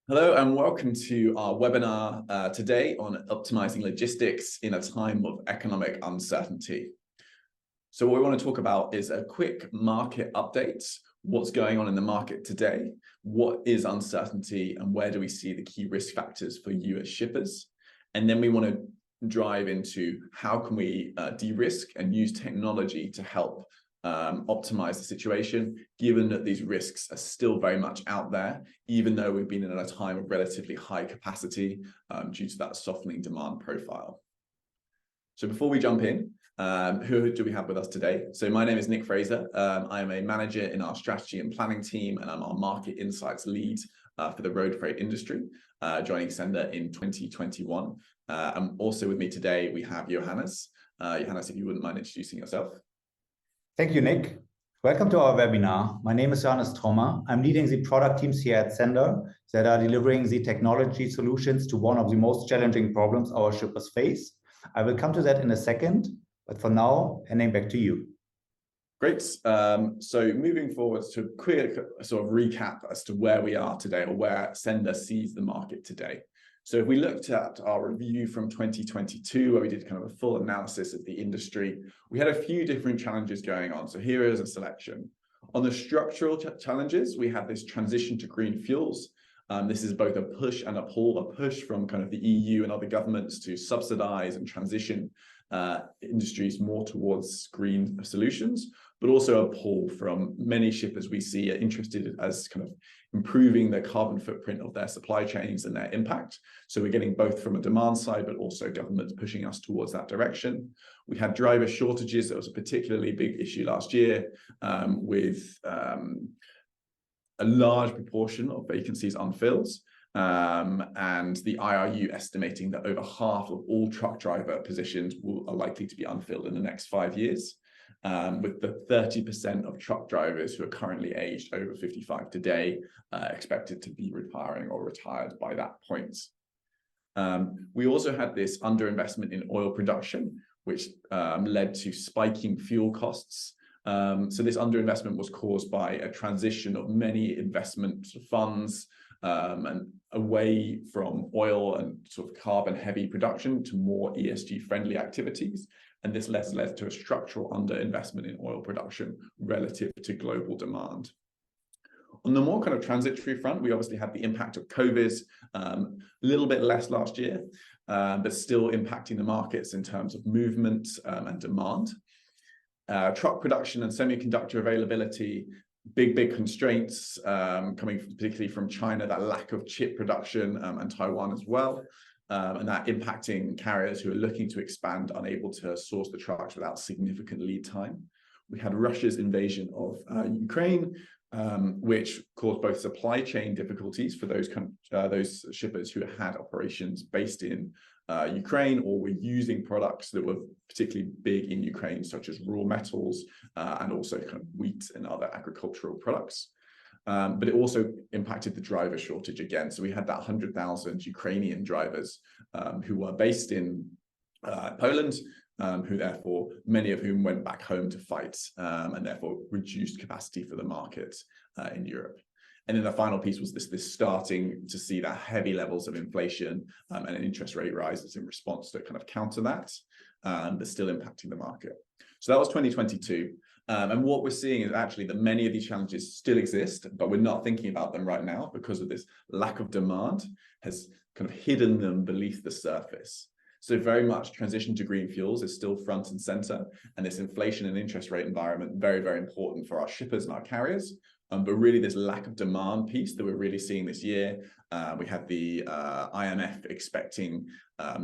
Hello and welcome to our webinar today on optimizing logistics in a time of economic uncertainty. So what we want to talk about is a quick market update, what's going on in the market today, what is uncertainty, and where do we see the key risk factors for you as shippers. And then we want to drive into how can we de-risk and use technology to help optimize the situation, given that these risks are still very much out there, even though we've been in a time of relatively high capacity due to that softening demand profile. So before we jump in, who do we have with us today? So my name is Nick Fraser. I am a manager in our strategy and planning team, and I'm our market insights lead for the road freight industry, joining sennder in 2021. And also with me today, we have Johannes. Johannes, if you wouldn't mind introducing yourself. Thank you, Nick. Welcome to our webinar. My name is Johannes Trommer. I'm leading the product teams here at sennder that are delivering the technology solutions to one of the most challenging problems our shippers face. I will come to that in a second, but for now, handing back to you. Great. So moving forward to a quick sort of recap as to where we are today, or where sennder sees the market today. So if we looked at our review from 2022, where we did kind of a full analysis of the industry, we had a few different challenges going on. So here is a selection. On the structural challenges, we had this transition to green fuels. This is both a push and a pull, a push from kind of the EU and other governments to subsidize and transition industries more towards green solutions, but also a pull from many shippers we see are interested as kind of improving the carbon footprint of their supply chains and their impact. So we're getting both from a demand side, but also governments pushing us towards that direction. We had driver shortages. That was a particularly big issue last year, with a large proportion of vacancies unfilled. And the IRU estimating that over half of all truck driver positions are likely to be unfilled in the next 5 years, with the 30% of truck drivers who are currently aged over 55 today expected to be retiring or retired by that point. We also had this underinvestment in oil production, which led to spiking fuel costs. So this underinvestment was caused by a transition of many investment funds and away from oil and sort of carbon heavy production to more ESG friendly activities. And this led to a structural underinvestment in oil production relative to global demand. On the more kind of transitory front, we obviously had the impact of COVID, a little bit less last year, but still impacting the markets in terms of movement and demand. Truck production and semiconductor availability, big constraints coming particularly from China, that lack of chip production, and Taiwan as well, and that impacting carriers who are looking to expand, unable to source the trucks without significant lead time. We had Russia's invasion of Ukraine, which caused both supply chain difficulties for those shippers who had operations based in Ukraine or were using products that were particularly big in Ukraine, such as raw metals and also kind of wheat and other agricultural products. But it also impacted the driver shortage again. So we had that 100,000 Ukrainian drivers who were based in Poland, who therefore, many of whom went back home to fight, and therefore reduced capacity for the market in Europe. And then the final piece was this starting to see that heavy levels of inflation and interest rate rises in response to kind of counter that, but still impacting the market. So that was 2022. And what we're seeing is actually that many of these challenges still exist, but we're not thinking about them right now because of this lack of demand has kind of hidden them beneath the surface. So very much transition to green fuels is still front and center, and this inflation and interest rate environment, very, very important for our shippers and our carriers. But really this lack of demand piece that we're really seeing this year. We had the IMF expecting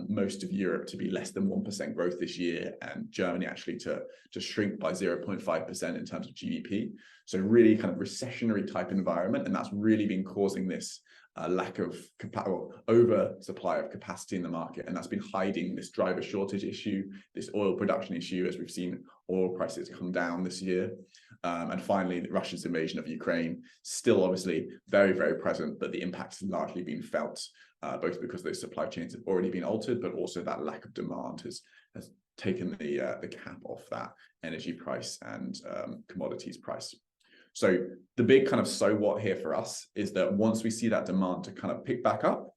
most of Europe to be less than 1% growth this year, and Germany actually to shrink by 0.5% in terms of GDP. So really kind of recessionary type environment, and that's really been causing this lack of oversupply of capacity in the market, and that's been hiding this driver shortage issue, this oil production issue, as we've seen oil prices come down this year. And finally, Russia's invasion of Ukraine, still obviously very, very present, but the impact has largely been felt, both because those supply chains have already been altered, but also that lack of demand has taken the cap off that energy price and commodities price. So the big kind of so what here for us is that once we see that demand to kind of pick back up,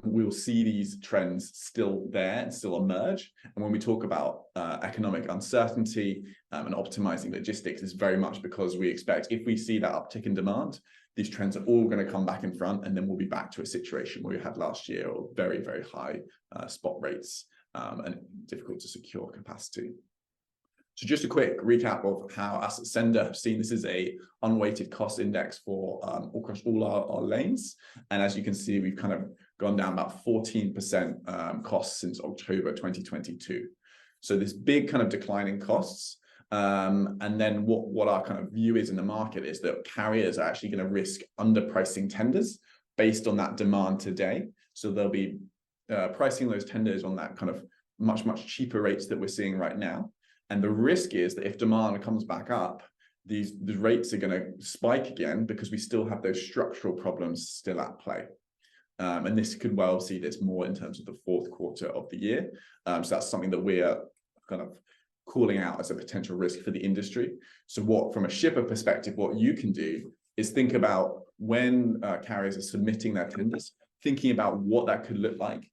we'll see these trends still there and still emerge. And when we talk about economic uncertainty and optimizing logistics, it's very much because we expect if we see that uptick in demand, these trends are all going to come back in front, and then we'll be back to a situation where we had last year, or very, very high spot rates and difficult to secure capacity. So just a quick recap of how us at sennder have seen this is a unweighted cost index for across all our lanes. And as you can see, we've kind of gone down about 14% costs since October 2022. So this big kind of decline in costs. And then what our kind of view is in the market is that carriers are actually going to risk underpricing tenders based on that demand today. So they'll be pricing those tenders on that kind of much, much cheaper rates that we're seeing right now. And the risk is that if demand comes back up, the rates are going to spike again because we still have those structural problems still at play. And this could well see this more in terms of the fourth quarter of the year. So that's something that we're kind of calling out as a potential risk for the industry. So what, from a shipper perspective, what you can do is think about when carriers are submitting their tenders, thinking about what that could look like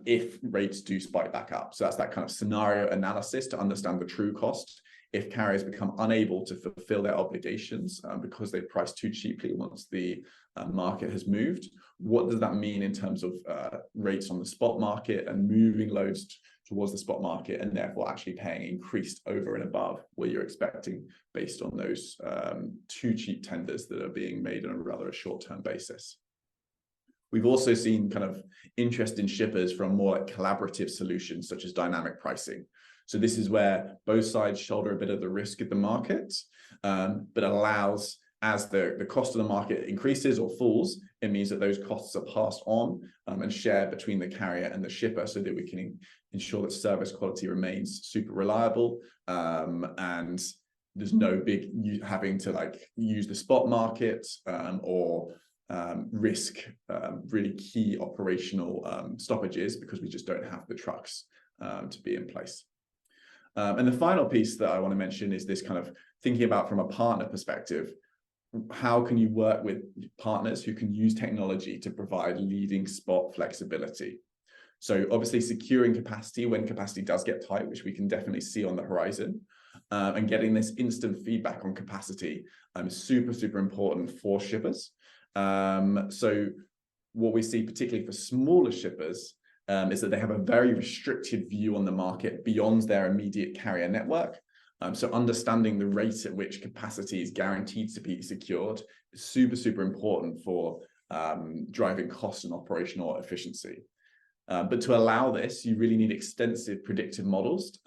if rates do spike back up. So that's that kind of scenario analysis to understand the true cost. If carriers become unable to fulfill their obligations because they priced too cheaply once the market has moved, what does that mean in terms of rates on the spot market and moving loads towards the spot market, and therefore actually paying increased over and above what you're expecting based on those too cheap tenders that are being made on a rather short-term basis. We've also seen kind of interest in shippers from more like collaborative solutions such as dynamic pricing. So this is where both sides shoulder a bit of the risk of the market, but allows, as the cost of the market increases or falls, it means that those costs are passed on and shared between the carrier and the shipper so that we can ensure that service quality remains super reliable, and there's no big having to like use the spot market or risk really key operational stoppages because we just don't have the trucks to be in place. And the final piece that I want to mention is this kind of thinking about from a partner perspective. How can you work with partners who can use technology to provide leading spot flexibility? So obviously securing capacity when capacity does get tight, which we can definitely see on the horizon, and getting this instant feedback on capacity is super, super important for shippers. So what we see particularly for smaller shippers is that they have a very restricted view on the market beyond their immediate carrier network. So understanding the rate at which capacity is guaranteed to be secured is super, super important for driving cost and operational efficiency. But to allow this, you really need extensive predictive models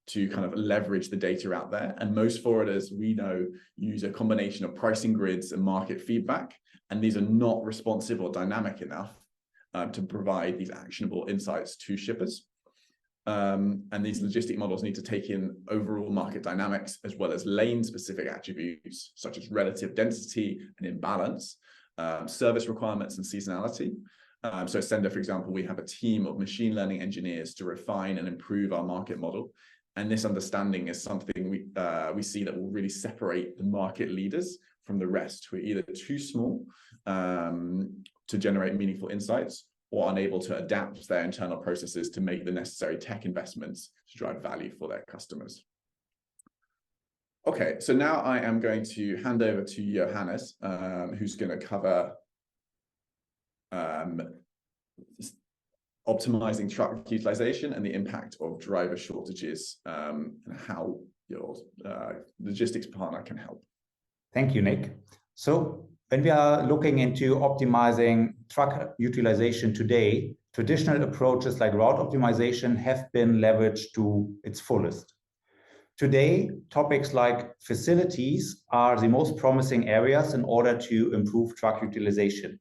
to kind of leverage the data out there. And most forwarders we know use a combination of pricing grids and market feedback. And these are not responsive or dynamic enough to provide these actionable insights to shippers. And these logistic models need to take in overall market dynamics as well as lane-specific attributes such as relative density and imbalance, service requirements and seasonality. So at sennder, for example, we have a team of machine learning engineers to refine and improve our market model. And this understanding is something we see that will really separate the market leaders from the rest, who are either too small to generate meaningful insights or unable to adapt their internal processes to make the necessary tech investments to drive value for their customers. Okay, so now I am going to hand over to Johannes, who's going to cover optimizing truck utilization and the impact of driver shortages and how your logistics partner can help. Thank you, Nick. So when we are looking into optimizing truck utilization today, traditional approaches like route optimization have been leveraged to its fullest. Today, topics like facilities are the most promising areas in order to improve truck utilization.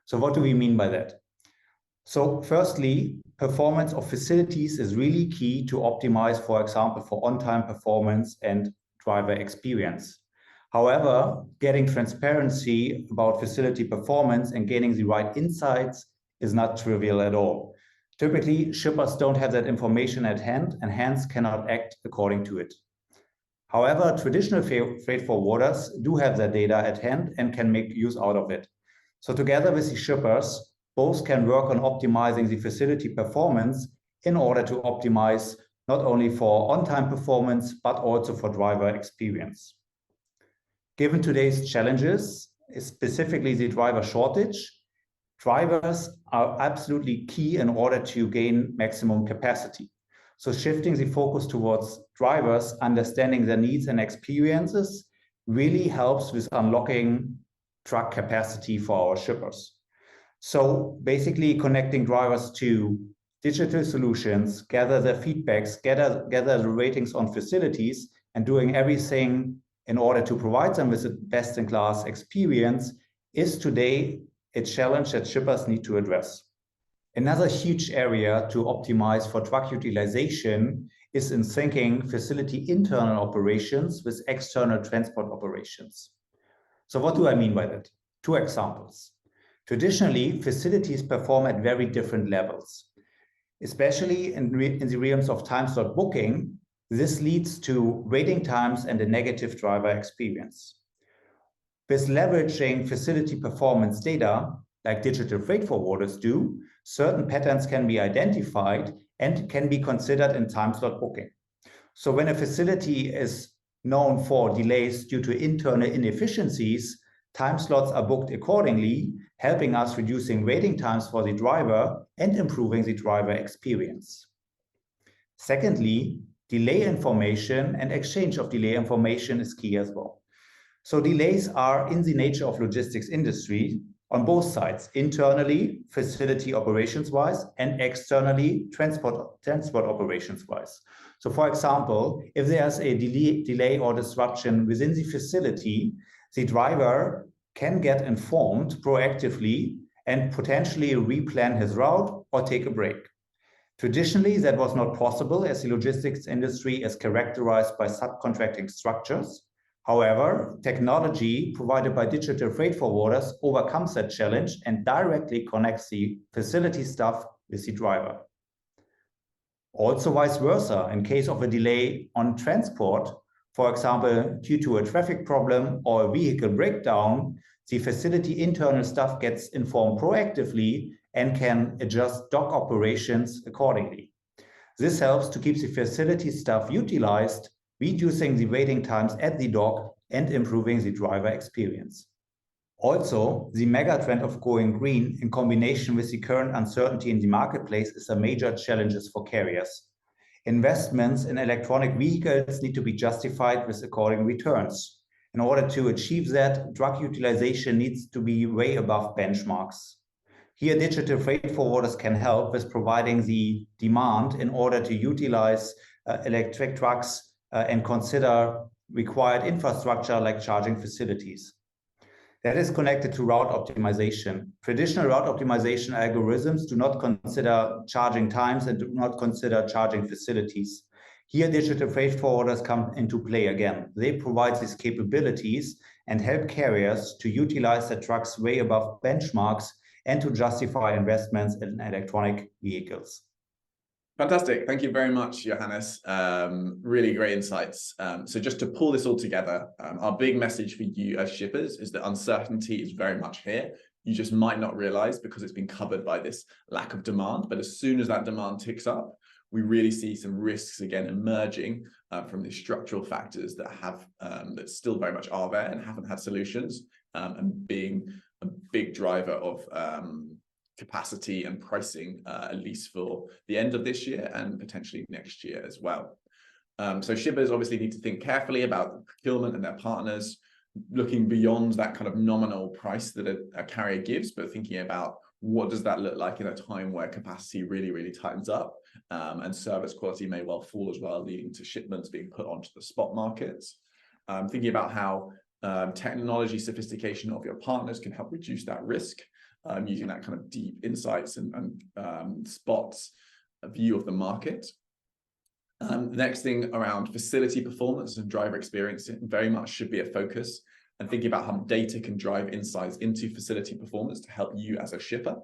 So what do we mean by that? So firstly, performance of facilities is really key to optimize, for example, for on-time performance and driver experience. However, getting transparency about facility performance and gaining the right insights is not trivial at all. Typically, shippers don't have that information at hand and hence cannot act according to it. However, traditional freight forwarders do have their data at hand and can make use out of it. So together with the shippers, both can work on optimizing the facility performance in order to optimize not only for on-time performance, but also for driver experience. Given today's challenges, specifically the driver shortage, drivers are absolutely key in order to gain maximum capacity. So shifting the focus towards drivers, understanding their needs and experiences really helps with unlocking truck capacity for our shippers. So basically connecting drivers to digital solutions, gather their feedbacks, gather the ratings on facilities, and doing everything in order to provide them with a best-in-class experience is today a challenge that shippers need to address. Another huge area to optimize for truck utilization is in syncing facility internal operations with external transport operations. So what do I mean by that? Two examples. Traditionally, facilities perform at very different levels. Especially in the realms of time slot booking, this leads to waiting times and a negative driver experience. With leveraging facility performance data, like digital freight forwarders do, certain patterns can be identified and can be considered in time slot booking. So when a facility is known for delays due to internal inefficiencies, time slots are booked accordingly, helping us reducing waiting times for the driver and improving the driver experience. Secondly, delay information and exchange of delay information is key as well. So delays are in the nature of logistics industry on both sides, internally, facility operations-wise, and externally, transport operations-wise. So for example, if there's a delay or disruption within the facility, the driver can get informed proactively and potentially replan his route or take a break. Traditionally, that was not possible as the logistics industry is characterized by subcontracting structures. However, technology provided by digital freight forwarders overcomes that challenge and directly connects the facility staff with the driver. Also vice versa, in case of a delay on transport, for example, due to a traffic problem or a vehicle breakdown, the facility internal staff gets informed proactively and can adjust dock operations accordingly. This helps to keep the facility staff utilized, reducing the waiting times at the dock and improving the driver experience. Also, the mega trend of going green in combination with the current uncertainty in the marketplace is a major challenge for carriers. Investments in electronic vehicles need to be justified with according returns. In order to achieve that, truck utilization needs to be way above benchmarks. Here, digital freight forwarders can help with providing the demand in order to utilize electric trucks and consider required infrastructure like charging facilities. That is connected to route optimization. Traditional route optimization algorithms do not consider charging times and do not consider charging facilities. Here, digital freight forwarders come into play again. They provide these capabilities and help carriers to utilize their trucks way above benchmarks and to justify investments in electronic vehicles. Fantastic. Thank you very much, Johannes. Really great insights. So just to pull this all together, our big message for you as shippers is that uncertainty is very much here. You just might not realize because it's been covered by this lack of demand. But as soon as that demand ticks up, we really see some risks again emerging from the structural factors that have that still very much are there and haven't had solutions, and being a big driver of capacity and pricing, at least for the end of this year and potentially next year as well. So shippers obviously need to think carefully about procurement and their partners, looking beyond that kind of nominal price that a carrier gives, but thinking about what does that look like in a time where capacity really tightens up, and service quality may well fall as well, leading to shipments being put onto the spot markets. Thinking about how technology sophistication of your partners can help reduce that risk, using that kind of deep insights and spots view of the market. The next thing around facility performance and driver experience very much should be a focus, and thinking about how data can drive insights into facility performance to help you as a shipper,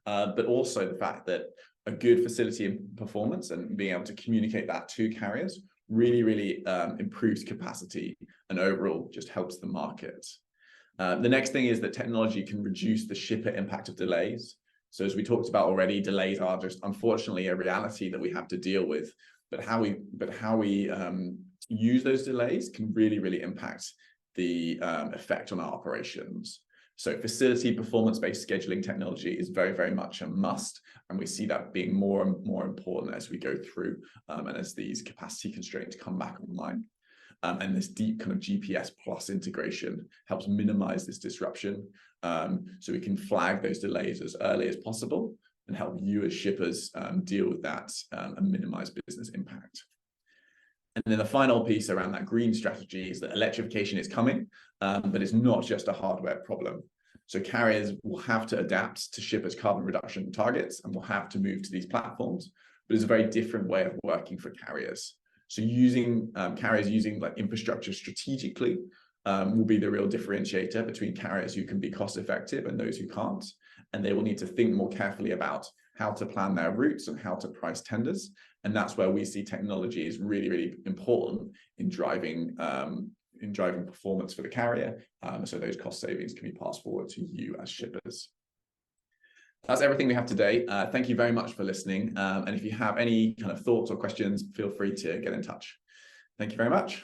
but also the fact that a good facility performance and being able to communicate that to carriers really improves capacity and overall just helps the market. The next thing is that technology can reduce the shipper impact of delays. So as we talked about already, delays are just unfortunately a reality that we have to deal with. But how we use those delays can really impact the effect on our operations. So facility performance-based scheduling technology is very much a must, and we see that being more and more important as we go through and as these capacity constraints come back online. And this deep kind of GPS plus integration helps minimize this disruption, so we can flag those delays as early as possible and help you as shippers deal with that and minimize business impact. And then the final piece around that green strategy is that electrification is coming, but it's not just a hardware problem. So carriers will have to adapt to shippers' carbon reduction targets and will have to move to these platforms, but it's a very different way of working for carriers. So carriers using like infrastructure strategically will be the real differentiator between carriers who can be cost effective and those who can't. And they will need to think more carefully about how to plan their routes and how to price tenders. And that's where we see technology is really important in driving performance for the carrier. So those cost savings can be passed forward to you as shippers. That's everything we have today. Thank you very much for listening. And if you have any kind of thoughts or questions, feel free to get in touch. Thank you very much.